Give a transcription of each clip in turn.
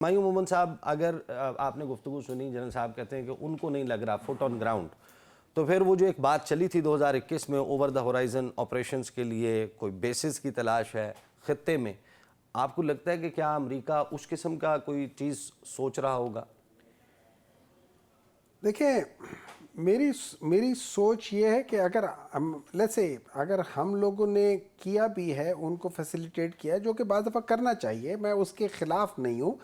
ہمایوں مومن صاحب، اگر آپ نے گفتگو سنی، جنرل صاحب کہتے ہیں کہ ان کو نہیں لگ رہا فٹ آن گراؤنڈ، تو پھر وہ جو ایک بات چلی تھی 2021 میں اوور دا ہورائزن آپریشنز کے لیے کوئی بیسز کی تلاش ہے خطے میں، آپ کو لگتا ہے کہ کیا امریکہ اس قسم کا کوئی چیز سوچ رہا ہوگا؟ دیکھیں، میری سوچ یہ ہے کہ اگر ہم لوگوں نے کیا بھی ہے، ان کو فیسیلیٹیٹ کیا ہے، جو کہ بعض دفعہ کرنا چاہیے، میں اس کے خلاف نہیں ہوں،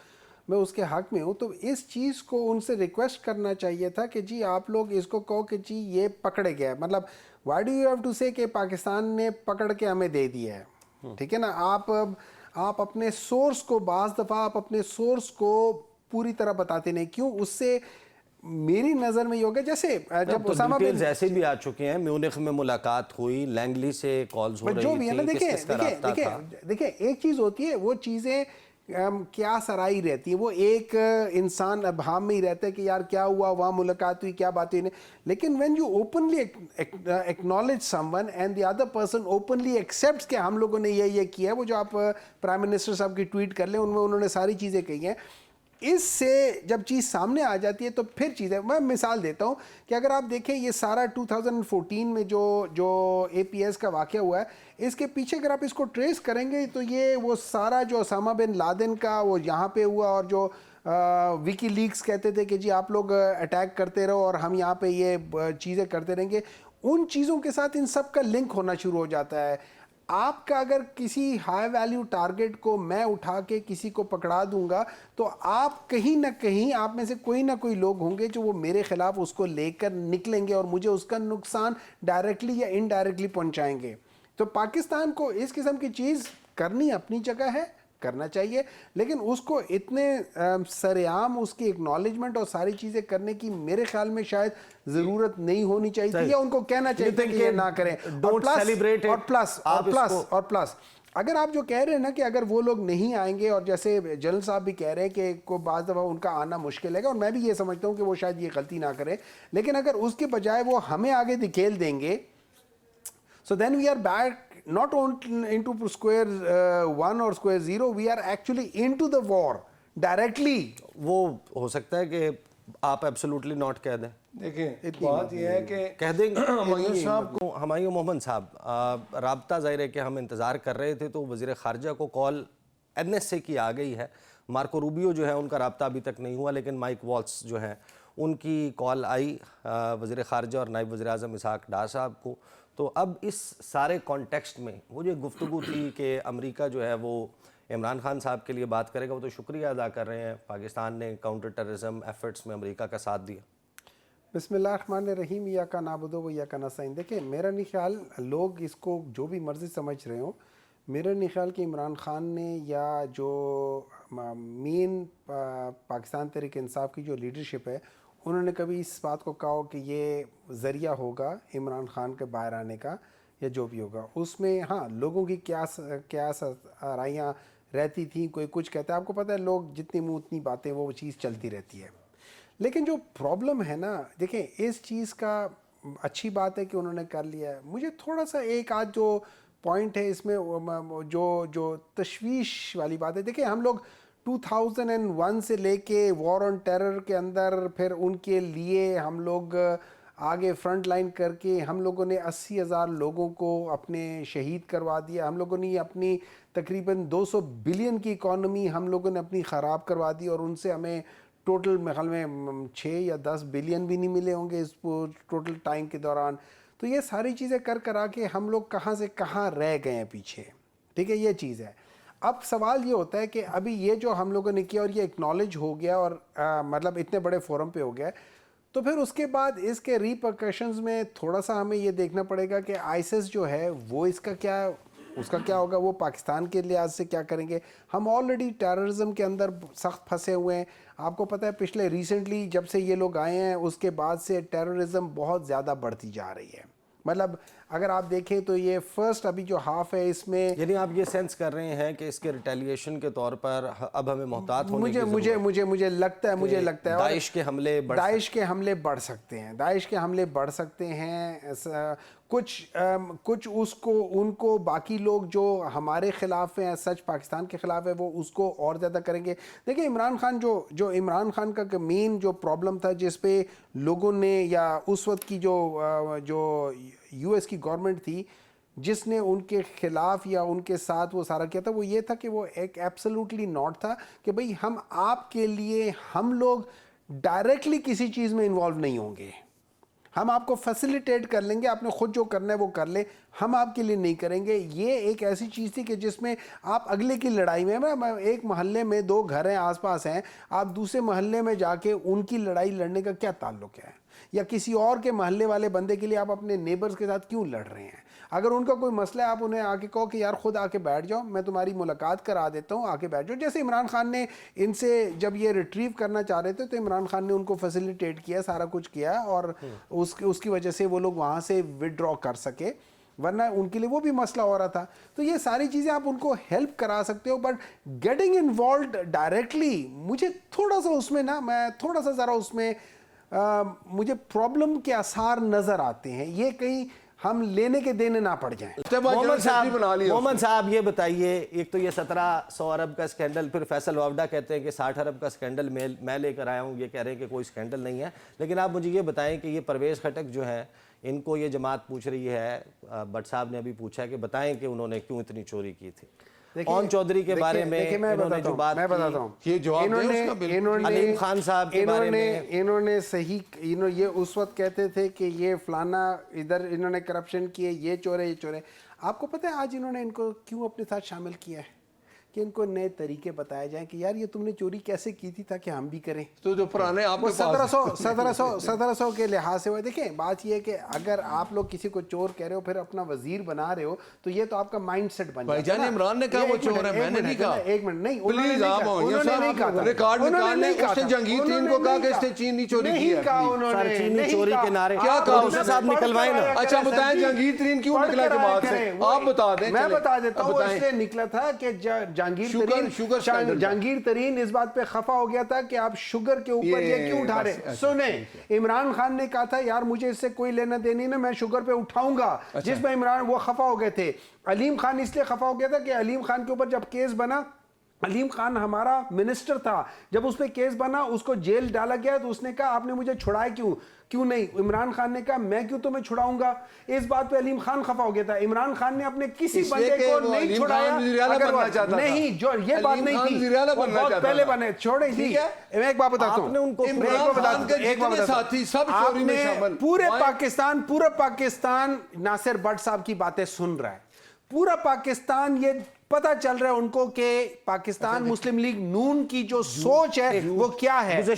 میں اس کے حق میں ہوں، تو اس چیز کو ان سے ریکویسٹ کرنا چاہیے تھا کہ جی آپ لوگ اس کو کہو کہ جی یہ پکڑے گیا ہے، مطلب why do you have to say کہ پاکستان نے پکڑ کے ہمیں دے دیا ہے، ٹھیک ہے نا؟ آپ اپنے سورس کو، بعض دفعہ آپ اپنے سورس کو پوری طرح بتاتے نہیں، کیوں؟ اس سے میری نظر میں یہ ہوگا، جیسے جب تو اسامہ ڈیٹیلز بن ایسے بھی آ چکے ہیں، میونخ میں ملاقات ہوئی، لینگلی سے کالز ہو جو رہی بھی ہے نا، تھی، کس کس کا رابطہ تھا؟ دیکھیں ایک چیز ہوتی ہے، وہ چیزیں کیا سرائی رہتی ہے، وہ ایک انسان ابہام میں ہی رہتا ہے کہ یار کیا ہوا، وہاں ملاقات ہوئی، کیا بات ہوئی، لیکن when you openly acknowledge someone and the other person openly accepts کہ ہم لوگوں نے یہ کیا ہے، وہ جو آپ پرائم منسٹر صاحب کی ٹویٹ کر لیں، ان میں انہوں نے ساری چیزیں کہی ہیں، اس سے جب چیز سامنے آ جاتی ہے تو پھر چیزیں، میں مثال دیتا ہوں کہ اگر آپ دیکھیں یہ سارا 2014 میں جو اے پی ایس کا واقعہ ہوا ہے، اس کے پیچھے اگر آپ اس کو ٹریس کریں گے تو یہ وہ سارا جو اسامہ بن لادن کا وہ یہاں پہ ہوا، اور جو ویکی لیکس کہتے تھے کہ جی آپ لوگ اٹیک کرتے رہو اور ہم یہاں پہ یہ چیزیں کرتے رہیں گے، ان چیزوں کے ساتھ ان سب کا لنک ہونا شروع ہو جاتا ہے۔ آپ کا اگر کسی ہائی ویلیو ٹارگٹ کو میں اٹھا کے کسی کو پکڑا دوں گا تو آپ کہیں نہ کہیں، آپ میں سے کوئی نہ کوئی لوگ ہوں گے جو وہ میرے خلاف اس کو لے کر نکلیں گے اور مجھے اس کا نقصان ڈائریکٹلی یا انڈائریکٹلی پہنچائیں گے۔ تو پاکستان کو اس قسم کی چیز کرنی اپنی جگہ ہے، کرنا چاہیے، لیکن اس کو اتنے سر عام اس کی اکنالجمنٹ اور ساری چیزیں کرنے کی میرے خیال میں شاید ضرورت نہیں ہونی چاہیے تھی، یا ان کو کہنا چاہیے تھا کہ یہ نہ کریں۔ اور پلس اگر آپ جو کہہ رہے ہیں نا کہ اگر وہ لوگ نہیں آئیں گے، اور جیسے جنرل صاحب بھی کہہ رہے ہیں کہ کو بعض دفعہ ان کا آنا مشکل ہے گا، اور میں بھی یہ سمجھتا ہوں کہ وہ شاید یہ غلطی نہ کریں، لیکن اگر اس کے بجائے وہ ہمیں آگے دھکیل دیں گے، so then we are back not only into square one or square zero, we are actually into the war directly۔ وہ ہو سکتا ہے کہ آپ ایبسولوٹلی ناٹ کہہ دیں، دیکھیں بات یہ ہے کہ کہہ دیں گے ہمایوں صاحب کو۔ ہمایوں مومن صاحب، رابطہ ظاہر ہے کہ ہم انتظار کر رہے تھے، تو وزیر خارجہ کو کال این ایس اے کی آ گئی ہے، مارکو روبیو جو ہے ان کا رابطہ ابھی تک نہیں ہوا، لیکن مائک والٹس جو ہیں ان کی کال آئی وزیر خارجہ اور نائب وزیر اعظم اسحاق ڈار صاحب کو۔ تو اب اس سارے کانٹیکسٹ میں وہ جو گفتگو تھی کہ امریکہ جو ہے وہ عمران خان صاحب کے لیے بات کرے گا، وہ تو شکریہ ادا کر رہے ہیں، پاکستان نے کاؤنٹر ٹیررزم ایفرٹس میں امریکہ کا ساتھ دیا۔ بسم اللہ الرحمن الرحیم، ایاک نعبد و ایاک نستعین۔ دیکھیں میرا نہیں خیال، لوگ اس کو جو بھی مرضی سمجھ رہے ہوں، میرا نہیں خیال کہ عمران خان نے یا جو مین پاکستان تحریک انصاف کی جو لیڈرشپ ہے، انہوں نے کبھی اس بات کو کہا کہ یہ ذریعہ ہوگا عمران خان کے باہر آنے کا یا جو بھی ہوگا۔ اس میں ہاں لوگوں کی کیا رائیاں رہتی تھیں، کوئی کچھ کہتا ہے، آپ کو پتہ ہے لوگ جتنی منہ اتنی باتیں، وہ چیز چلتی رہتی ہے۔ لیکن جو پرابلم ہے نا، دیکھیں اس چیز کا اچھی بات ہے کہ انہوں نے کر لیا ہے، مجھے تھوڑا سا ایک آدھ جو پوائنٹ ہے اس میں جو تشویش والی بات ہے۔ دیکھیں ہم لوگ 2001 سے لے کے وار آن ٹیرر کے اندر، پھر ان کے لیے ہم لوگ آگے فرنٹ لائن کر کے ہم لوگوں نے 80,000 لوگوں کو اپنے شہید کروا دیا، ہم لوگوں نے اپنی تقریباً 200 بلین کی اکانومی ہم لوگوں نے اپنی خراب کروا دی، اور ان سے ہمیں ٹوٹل میرے خیال میں 6 یا 10 بلین بھی نہیں ملے ہوں گے اس ٹوٹل ٹائم کے دوران۔ تو یہ ساری چیزیں کر کے ہم لوگ کہاں سے کہاں رہ گئے ہیں پیچھے، ٹھیک ہے، یہ چیز ہے۔ اب سوال یہ ہوتا ہے کہ ابھی یہ جو ہم لوگوں نے کیا اور یہ اکنالج ہو گیا، اور مطلب اتنے بڑے فورم پہ ہو گیا، تو پھر اس کے بعد اس کے ریپرکشنز میں تھوڑا سا ہمیں یہ دیکھنا پڑے گا کہ آئیسس جو ہے وہ اس کا کیا ہوگا، وہ پاکستان کے لحاظ سے کیا کریں گے۔ ہم آلریڈی ٹیررزم کے اندر سخت پھنسے ہوئے ہیں، آپ کو پتہ ہے پچھلے ریسنٹلی جب سے یہ لوگ آئے ہیں اس کے بعد سے ٹیررزم بہت زیادہ بڑھتی جا رہی ہے۔ مطلب اگر آپ دیکھیں تو یہ فرسٹ ابھی جو ہاف ہے اس میں، یعنی آپ یہ سینس کر رہے ہیں کہ اس کے ریٹیلیشن کے طور پر ب ہمیں محتاط ہونے کی ضرورت ہے؟ مجھے لگتا ہے داعش کے حملے داعش کے حملے بڑھ سکتے ہیں، داعش کے حملے بڑھ سکتے ہیں۔ کچھ اس کو ان کو باقی لوگ جو ہمارے خلاف ہیں سچ پاکستان کے خلاف ہے وہ اس کو اور زیادہ کریں گے. دیکھیں عمران خان جو عمران خان کا مین جو پرابلم تھا جس پہ لوگوں نے یا اس وقت کی جو یو ایس کی گورنمنٹ تھی جس نے ان کے خلاف یا ان کے ساتھ وہ سارا کیا تھا وہ یہ تھا کہ وہ ایک ایبسلوٹلی ناٹ تھا کہ بھئی ہم آپ کے لیے ہم لوگ ڈائریکٹلی کسی چیز میں انوالو نہیں ہوں گے, ہم آپ کو فیسیلیٹیٹ کر لیں گے, آپ نے خود جو کرنا ہے وہ کر لیں, ہم آپ کے لیے نہیں کریں گے. یہ ایک ایسی چیز تھی کہ جس میں آپ اگلے کی لڑائی میں ایک محلے میں 2 گھر ہیں آس پاس ہیں, آپ دوسرے محلے میں جا کے ان کی لڑائی لڑنے کا کیا تعلق ہے, یا کسی اور کے محلے والے بندے کے لیے آپ اپنے نیبرز کے ساتھ کیوں لڑ رہے ہیں. اگر ان کا کوئی مسئلہ ہے آپ انہیں آ کے کہو کہ یار خود آ کے بیٹھ جاؤ, میں تمہاری ملاقات کرا دیتا ہوں, آ کے بیٹھ جاؤ. جیسے عمران خان نے ان سے جب یہ ریٹریو کرنا چاہ رہے تھے تو عمران خان نے ان کو فیسیلیٹیٹ کیا, سارا کچھ کیا, اور اس کی وجہ سے وہ لوگ وہاں سے وڈرا کر سکے, ورنہ ان کے لیے وہ بھی مسئلہ ہو رہا تھا. تو یہ ساری چیزیں آپ ان کو ہیلپ کرا سکتے ہو, بٹ گیٹنگ انوالوڈ ڈائریکٹلی مجھے تھوڑا سا اس میں میں تھوڑا سا ذرا اس میں مجھے پرابلم کے آثار نظر آتے ہیں. یہ کہیں ہم لینے کے دینے نہ پڑ جائیں. محمد صاحب یہ بتائیے, ایک تو یہ 1700 ارب کا سکینڈل, پھر فیصل وافدہ کہتے ہیں کہ 60 ارب کا سکینڈل میں لے کر آیا ہوں, یہ کہہ رہے ہیں کہ کوئی سکینڈل نہیں ہے. لیکن آپ مجھے یہ بتائیں کہ یہ پرویز خٹک جو ہیں ان کو یہ جماعت پوچھ رہی ہے, بٹ صاحب نے ابھی پوچھا ہے کہ بتائیں کہ انہوں نے کیوں اتنی چوری کی تھی. اون چودھری کے بارے میں انہوں نے جو بات کی, علیم خان صاحب کے بارے میں انہوں نے صحیح یہ اس وقت کہتے تھے کہ یہ فلانا ادھر انہوں نے کرپشن کیے, یہ چور ہے, یہ چور ہے. آپ کو پتہ ہے آج انہوں نے ان کو کیوں اپنے ساتھ شامل کیا ہے کہ ان کو نئے طریقے بتائے جائیں کہ یار یہ تم نے چوری کیسے کی تھی تاکہ ہم بھی کریں. تو جو پرانے آپ وہ 1700 کے لحاظ سے ہوئے. دیکھیں بات یہ ہے کہ اگر آپ لوگ کسی کو چور کہہ رہے ہو پھر اپنا وزیر بنا رہے ہو تو یہ تو آپ کا مائنڈ سیٹ بن جاتا ہے. بھائی جان عمران نے کہا وہ چور ہے, میں نے نہیں کہا. ایک منٹ نہیں, پلیز آپ ریکارڈ نکالیں. اس نے جہانگیر ترین کو کہا کہ اس نے چینی چوری کی ہے. سر چینی چوری کے نعرے کیا کہا صاحب نکلوائیں نا. اچھا بتائیں جہانگیر ترین کیوں نکلا جماعت سے, آپ بتا دیں. میں بتا دیتا ہوں, اس سے نکلا تھا کہ جہانگیر ترین اس بات پہ خفا ہو گیا تھا کہ آپ شوگر کے اوپر یہ کیوں اٹھا رہے. سنیں عمران خان نے کہا تھا یار مجھے اس سے کوئی لینا دینی نہیں, میں شوگر پہ اٹھاؤں گا, جس میں عمران وہ خفا ہو گئے تھے. علیم خان اس لیے خفا ہو گیا تھا کہ علیم خان کے اوپر جب کیس بنا, علیم خان ہمارا منسٹر تھا, جب اس پہ کیس بنا اس کو جیل ڈالا گیا تو اس نے کہا آپ نے مجھے چھڑائے کیوں نہیں. عمران خان نے کہا میں کیوں تمہیں چھڑاؤں گا. اس بات پہ علیم خان خفا ہو گیا تھا. عمران خان نے اپنے کسی بندے کو نہیں چھڑایا. نہیں جو یہ بات نہیں تھی, وہ بہت پہلے بنے. چھوڑے ہی میں ایک بات بتاتا ہوں, آپ نے پورے پاکستان ناصر بٹ صاحب کی باتیں سن رہا ہے. پورا پاکستان یہ پتہ چل رہا ہے ان کو کہ پاکستان مسلم لیگ نون کی جو سوچ ہے وہ کیا ہے.